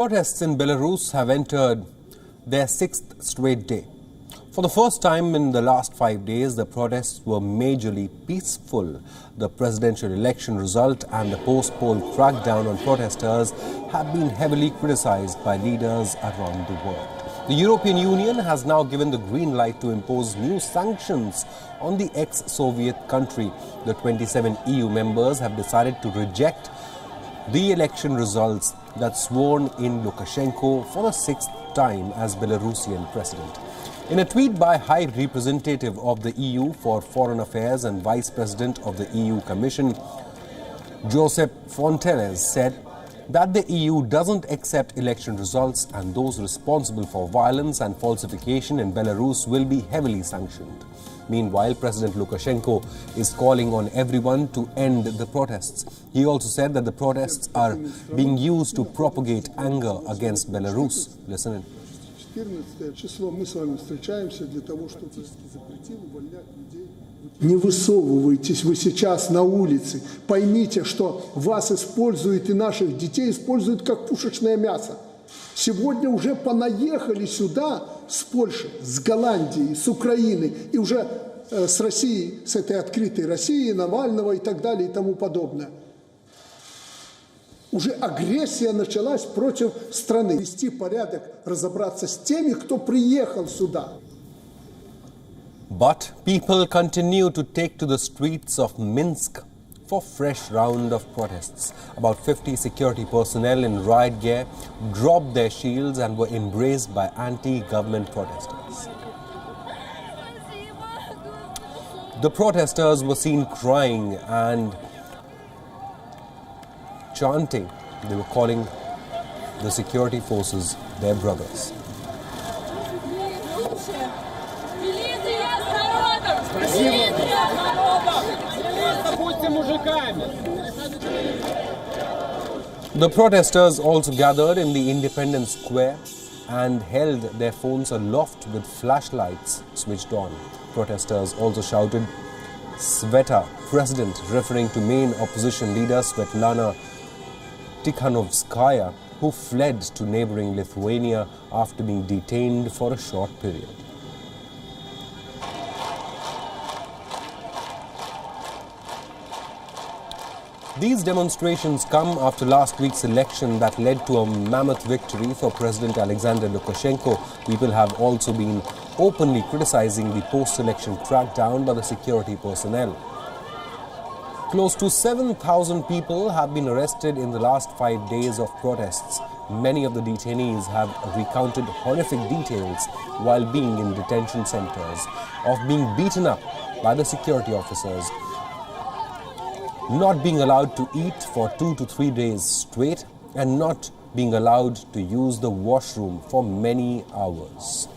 Protests in Belarus have entered their sixth straight day. For the first time in the last 5 days, the protests were majorly peaceful. The presidential election result and the post-poll crackdown on protesters have been heavily criticized by leaders around the world. The European Union has now given the green light to impose new sanctions on the ex-Soviet country. The 27 EU members have decided to reject the election results that sworn in Lukashenko for the sixth time as Belarusian president. In a tweet by High Representative of the EU for Foreign Affairs and Vice President of the EU Commission, Josep Fonteles, said that the EU doesn't accept election results and those responsible for violence and falsification in Belarus will be heavily sanctioned. Meanwhile, President Lukashenko is calling on everyone to end the protests. He also said that the protests are being used to propagate anger against Belarus. Listen in. 14 число мы с вами встречаемся для того, чтобы запретил увольнять людей. Не высовывайтесь вы сейчас на улице. Поймите, что вас используют и наших детей используют как пушечное мясо. Сегодня уже понаехали сюда с Польши, с Голландии, с Украины и уже с России, с этой открытой России, Навального и так далее и тому подобное. Уже агрессия началась против страны. Вести порядок, разобраться с теми, кто приехал сюда. But people continue to take to the streets of Minsk for fresh round of protests. About 50 security personnel in riot gear dropped their shields and were embraced by anti-government protesters. The protesters were seen crying and chanting. They were calling the security forces their brothers. The protesters also gathered in the Independence Square and held their phones aloft with flashlights switched on. Protesters also shouted, "Sveta, President," referring to main opposition leader Svetlana Tikhanovskaya, who fled to neighboring Lithuania after being detained for a short period. These demonstrations come after last week's election that led to a mammoth victory for President Alexander Lukashenko. People have also been openly criticizing the post-election crackdown by the security personnel. Close to 7,000 people have been arrested in the last 5 days of protests. Many of the detainees have recounted horrific details while being in detention centers of being beaten up by the security officers, not being allowed to eat for 2 to 3 days straight, and not being allowed to use the washroom for many hours.